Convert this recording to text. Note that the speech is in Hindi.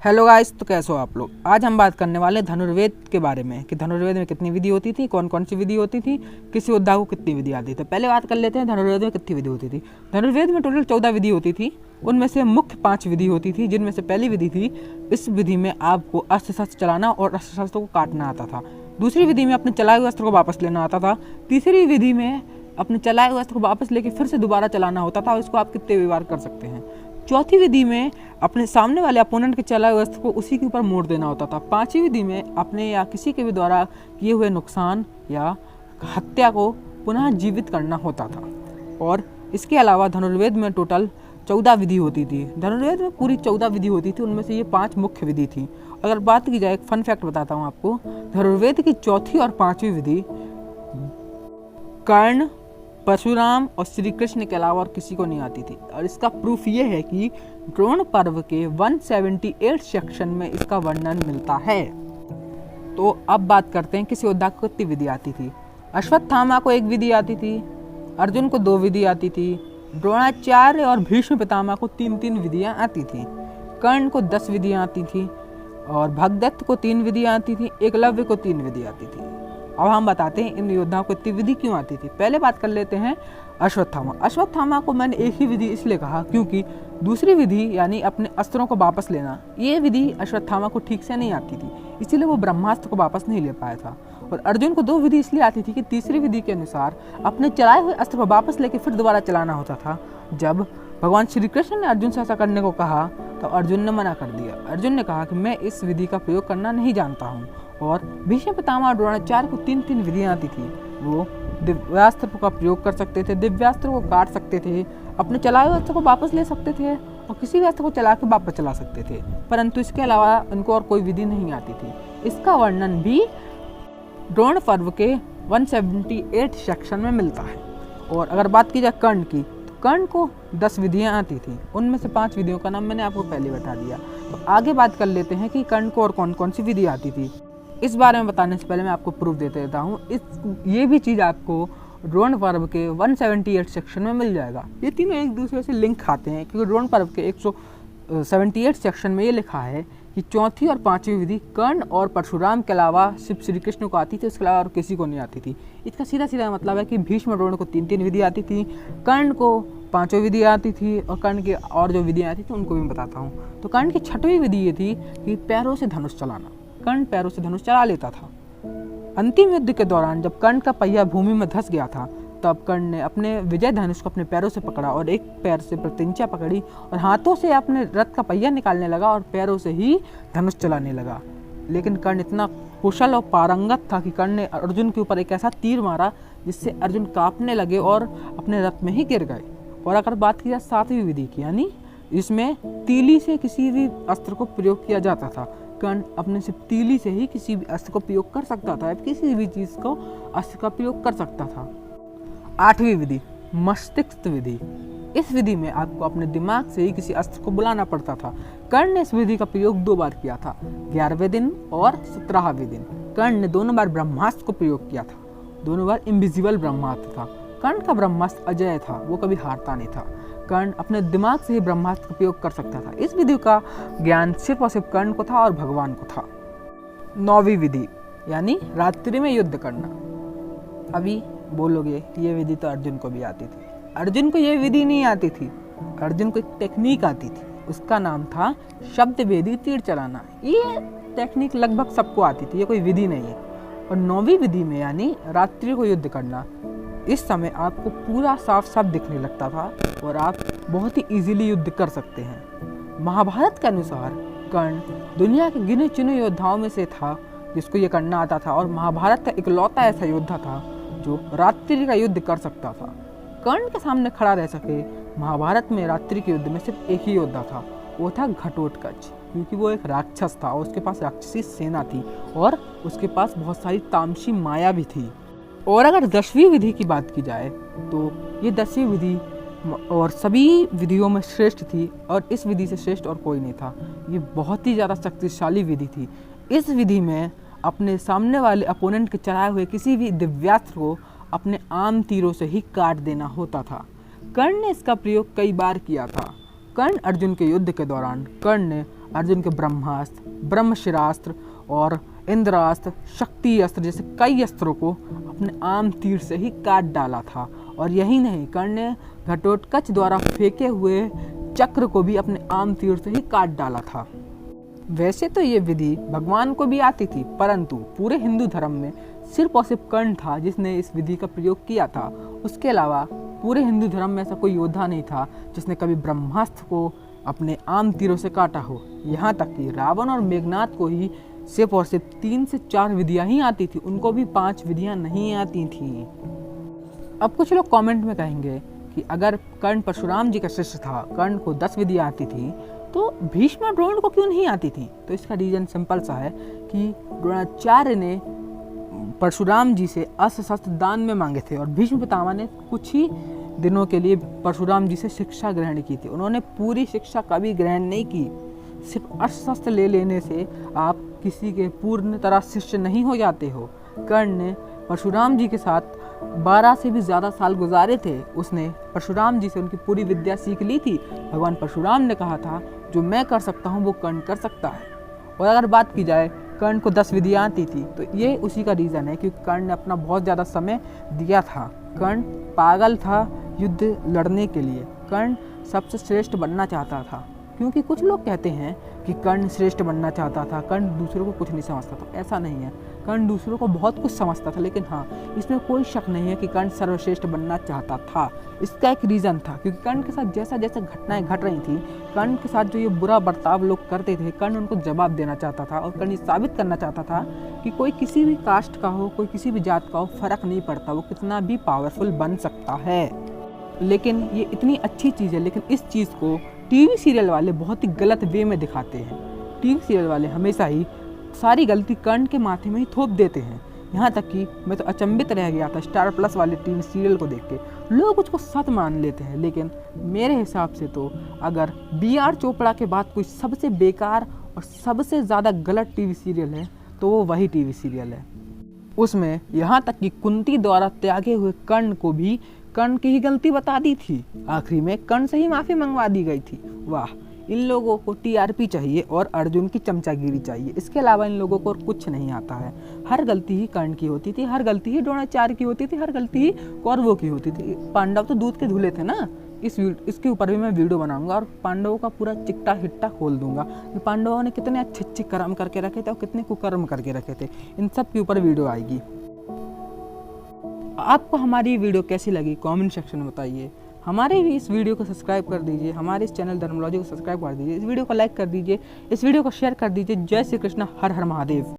हेलो गाइस, तो कैसे हो आप लोग। आज हम बात करने वाले हैं धनुर्वेद के बारे में कि धनुर्वेद में कितनी विधि होती थी, कौन कौन सी विधि होती थी, किसी योद्धा को कितनी विधि आती थी। पहले बात कर लेते हैं धनुर्वेद में कितनी विधि होती थी। धनुर्वेद में टोटल 14 विधि होती थी। उनमें से मुख्य 5 विधि होती थी, जिनमें से पहली विधि थी, इस विधि में आपको अस्त्र शस्त्र चलाना और अस्त्र शस्त्र को काटना आता था। दूसरी विधि में अपने चलाए हुए अस्त्र को वापस लेना आता था। तीसरी विधि में अपने चलाए हुए अस्त्र को वापस लेके फिर से दोबारा चलाना होता था और इसको आप कितने भी बार कर सकते हैं। चौथी विधि में अपने सामने वाले अपोनेंट के चलाए हुए अस्त्र को उसी के ऊपर मोड़ देना होता था। पांचवी विधि में अपने या किसी के भी द्वारा किए हुए नुकसान या हत्या को पुनः जीवित करना होता था। और इसके अलावा धनुर्वेद में टोटल 14 विधि होती थी। धनुर्वेद में पूरी 14 विधि होती थी, उनमें से ये 5 मुख्य विधि थी। अगर बात की जाए, एक फन फैक्ट बताता हूँ आपको। धनुर्वेद की चौथी और 5वीं विधि कर्ण, परशुराम और श्री कृष्ण के अलावा और किसी को नहीं आती थी। और इसका प्रूफ ये है कि द्रोण पर्व के 178 सेक्शन में इसका वर्णन मिलता है। तो अब बात करते हैं किस योद्धा को कितनी विधि आती थी। अश्वत्थामा को 1 विधि आती थी, अर्जुन को 2 विधि आती थी, द्रोणाचार्य और भीष्म पितामह को 3-3 विधियाँ आती थी, कर्ण को 10 विधियाँ आती थी और भगदत्त को 3 विधियाँ आती थी, एकलव्य को 3 विधि आती थी। अब हम बताते हैं इन योद्धाओं को इतनी विधि क्यों आती थी। पहले बात कर लेते हैं अश्वत्थामा। अश्वत्थामा को मैंने एक ही विधि इसलिए कहा क्योंकि दूसरी विधि यानी अपने अस्त्रों को वापस लेना, ये विधि अश्वत्थामा को ठीक से नहीं आती थी, इसीलिए वो ब्रह्मास्त्र को वापस नहीं ले पाया था। और अर्जुन को 2 विधि इसलिए आती थी कि तीसरी विधि के अनुसार अपने चलाए हुए अस्त्र को वापस लेके फिर दोबारा चलाना होता था। जब भगवान श्री कृष्ण ने अर्जुन से ऐसा करने को कहा तो अर्जुन ने मना कर दिया। अर्जुन ने कहा कि मैं इस विधि का प्रयोग करना नहीं जानता हूँ। और भीष्म पितामह और द्रोणाचार्य को 3-3 विधियाँ आती थी। वो दिव्यास्त्र का प्रयोग कर सकते थे, दिव्यास्त्र को काट सकते थे, अपने चलाए हुए अस्त्र को वापस ले सकते थे और किसी भी अस्त्र को चला के वापस चला सकते थे। परंतु इसके अलावा उनको और कोई विधि नहीं आती थी। इसका वर्णन भी द्रोण पर्व के 178 सेक्शन में मिलता है। और अगर बात की जाए कर्ण की, तो कर्ण को 10 विधियाँ आती थी। उनमें से 5 विधियों का नाम मैंने आपको पहले बता दिया। तो आगे बात कर लेते हैं कि कर्ण को और कौन कौन सी विधि आती थी। इस बारे में बताने से पहले मैं आपको प्रूफ देते रहता हूँ। ये भी चीज़ आपको द्रोण पर्व के 178 सेक्शन में मिल जाएगा। ये तीनों एक दूसरे से लिंक खाते हैं क्योंकि द्रोण पर्व के 178 सेक्शन में ये लिखा है कि चौथी और 5वीं विधि कर्ण और परशुराम के अलावा सिर्फ श्री कृष्ण को आती थी, इसके अलावा और किसी को नहीं आती थी। इसका सीधा सीधा मतलब है कि भीष्म द्रोण को 3-3 विधि आती थी, कर्ण को 5वीं विधि आती थी और कर्ण की और जो विधियाँ आती थी उनको भी मैं बताता हूँ। तो कर्ण की 6वीं विधि ये थी कि पैरों से धनुष चलाना। कर्ण पैरों से धनुष चला लेता था। अंतिम युद्ध के दौरान जब कर्ण का पहिया भूमि में धंस गया था, तब कर्ण ने अपने विजय धनुष को अपने पैरों से पकड़ा और एक पैर से प्रतिंचा पकड़ी और हाथों से अपने रथ का पहिया निकालने लगा और पैरों से ही धनुष चलाने लगा। लेकिन कर्ण इतना कुशल और पारंगत था कि कर्ण ने अर्जुन के ऊपर एक ऐसा तीर मारा जिससे अर्जुन कांपने लगे और अपने रथ में ही गिर गए। और अगर बात की जाए 7वीं विधि की, यानी इसमें तीली से किसी भी अस्त्र को प्रयोग किया जाता था। कर्ण अपने सिर्फ तीली से ही किसी भी अस्त्र को प्रयोग कर सकता था, किसी भी चीज़ को अस्त्र का प्रयोग कर सकता था। 8वीं विधि मस्तिष्क विधि। इस विधि में आपको अपने दिमाग से ही किसी अस्त्र को बुलाना पड़ता था। कर्ण ने इस विधि का प्रयोग 2 बार किया था, 11वें दिन और 17वें दिन। कर्ण ने दोनों बार ब्रह्मास्त्र को प्रयोग किया था, दोनों बार इनविजिबल ब्रह्मास्त्र था। कर्ण का ब्रह्मास्त्र अजय था, वो कभी हारता नहीं था। कर्ण अपने दिमाग से ही ब्रह्मास्त्र का प्रयोग कर सकता था। इस विधि का ज्ञान सिर्फ और सिर्फ कर्ण को था और भगवान को था। 9वीं विधि यानी रात्रि में युद्ध करना। अभी बोलोगे ये विधि तो अर्जुन को भी आती थी। अर्जुन को ये विधि नहीं आती थी, अर्जुन को एक टेक्निक आती थी, उसका नाम था शब्द वेदी तीर चलाना। ये टेक्निक लगभग सबको आती थी, ये कोई विधि नहीं है। और 9वीं विधि में यानी रात्रि को युद्ध करना, इस समय आपको पूरा साफ साफ दिखने लगता था और आप बहुत ही इजीली युद्ध कर सकते हैं। महाभारत के अनुसार कर्ण दुनिया के गिने चुने योद्धाओं में से था जिसको ये करना आता था और महाभारत का इकलौता ऐसा योद्धा था जो रात्रि का युद्ध कर सकता था। कर्ण के सामने खड़ा रह सके महाभारत में रात्रि के युद्ध में सिर्फ एक ही योद्धा था, वो था घटोत्कच, क्योंकि वो एक राक्षस था और उसके पास राक्षसी सेना थी और उसके पास बहुत सारी तामसी माया भी थी। और अगर 10वीं विधि की बात की जाए तो ये 10वीं विधि और सभी विधियों में श्रेष्ठ थी और इस विधि से श्रेष्ठ और कोई नहीं था। ये बहुत ही ज़्यादा शक्तिशाली विधि थी। इस विधि में अपने सामने वाले अपोनेंट के चलाए हुए किसी भी दिव्यास्त्र को अपने आम तीरों से ही काट देना होता था। कर्ण ने इसका प्रयोग कई बार किया था कर्ण अर्जुन के युद्ध के दौरान कर्ण ने अर्जुन के ब्रह्मास्त्र, ब्रह्मशिरास्त्र और इंद्रास्त्र, शक्ति अस्त्र जैसे कई अस्त्रों को अपने आम तीर से ही काट डाला था। और यही नहीं, कर्ण ने घटोत्कच द्वारा फेंके हुए चक्र को भी अपने आम तीर से ही काट डाला था। वैसे तो ये विधि भगवान को भी आती थी, परंतु पूरे हिंदू धर्म में सिर्फ और सिर्फ कर्ण था जिसने इस विधि का प्रयोग किया था। उसके अलावा पूरे हिंदू धर्म में ऐसा कोई योद्धा नहीं था जिसने कभी ब्रह्मास्त्र को अपने आम तीरों से काटा हो। यहाँ तक कि रावण और मेघनाथ को ही सिर्फ और सिर्फ 3 से 4 विधियाँ ही आती थी, उनको भी 5 विधियाँ नहीं आती थी। अब कुछ लोग कमेंट में कहेंगे कि अगर कर्ण परशुराम जी का शिष्य था, कर्ण को 10 विधियाँ आती थी, तो भीष्म और द्रोण को क्यों नहीं आती थी? तो इसका रीज़न सिंपल सा है कि द्रोणाचार्य ने परशुराम जी से अस्त्र शस्त्र दान में मांगे थे और भीष्म पितामह ने कुछ ही दिनों के लिए परशुराम जी से शिक्षा ग्रहण की थी। उन्होंने पूरी शिक्षा कभी ग्रहण नहीं की। सिर्फ अस्त्र शस्त्र ले लेने से आप किसी के पूर्ण तरह शिष्य नहीं हो जाते हो। कर्ण ने परशुराम जी के साथ 12 से भी ज़्यादा साल गुजारे थे। उसने परशुराम जी से उनकी पूरी विद्या सीख ली थी। भगवान परशुराम ने कहा था, जो मैं कर सकता हूँ वो कर्ण कर सकता है। और अगर बात की जाए कर्ण को 10 विधियाँ आती थी, तो ये उसी का रीज़न है क्योंकि कर्ण ने अपना बहुत ज़्यादा समय दिया था। कर्ण पागल था युद्ध लड़ने के लिए। कर्ण सबसे श्रेष्ठ बनना चाहता था, क्योंकि कुछ लोग कहते हैं कि कर्ण श्रेष्ठ बनना चाहता था, कर्ण दूसरों को कुछ नहीं समझता था। ऐसा नहीं है, कर्ण दूसरों को बहुत कुछ समझता था, लेकिन हाँ, इसमें कोई शक नहीं है कि कर्ण सर्वश्रेष्ठ बनना चाहता था। इसका एक रीज़न था, क्योंकि कर्ण के साथ जैसा जैसा घटनाएं घट रही थी, कर्ण के साथ जो ये बुरा बर्ताव लोग करते थे, कर्ण उनको जवाब देना चाहता था और कर्ण ये साबित करना चाहता था कि कोई किसी भी कास्ट का हो, कोई किसी भी जात का हो, फर्क नहीं पड़ता, वो कितना भी पावरफुल बन सकता है। लेकिन ये इतनी अच्छी चीज़ है, लेकिन इस चीज़ को टीवी सीरियल वाले बहुत ही गलत वे में दिखाते हैं। टीवी सीरियल वाले हमेशा ही सारी गलती कर्ण के माथे में ही थोप देते हैं। यहाँ तक कि मैं तो अचंभित रह गया था स्टार प्लस वाले टीवी सीरियल को देख के। लोग उसको सच मान लेते हैं, लेकिन मेरे हिसाब से तो अगर BR चोपड़ा के बाद कोई सबसे बेकार और सबसे ज़्यादा गलत टीवी सीरियल है तो वो वही टीवी सीरियल है। उसमें यहाँ तक कि कुंती द्वारा त्यागे हुए कर्ण को भी कर्ण की ही गलती बता दी थी। आखिरी में कर्ण से ही माफ़ी मंगवा दी गई थी। वाह, इन लोगों को TRP चाहिए और अर्जुन की चमचागिरी चाहिए। इसके अलावा इन लोगों को और कुछ नहीं आता है। हर गलती ही कर्ण की होती थी, हर गलती ही द्रोणाचार्य की होती थी, हर गलती ही कौरवों की होती थी। पांडव तो दूध के धुले थे ना। इसके ऊपर भी मैं वीडियो बनाऊंगा और पांडवों का पूरा चिट्टा हिट्टा खोल दूंगा कि पांडवों ने कितने अच्छे अच्छे कर्म करके रखे थे और कितने कुकर्म करके रखे थे। इन सब के ऊपर वीडियो आएगी। आपको हमारी वीडियो कैसी लगी कमेंट सेक्शन में बताइए। हमारे भी इस वीडियो को सब्सक्राइब कर दीजिए, हमारे इस चैनल धर्मोलॉजी को सब्सक्राइब कर दीजिए, इस वीडियो को लाइक कर दीजिए, इस वीडियो को शेयर कर दीजिए। जय श्री कृष्ण, हर हर महादेव।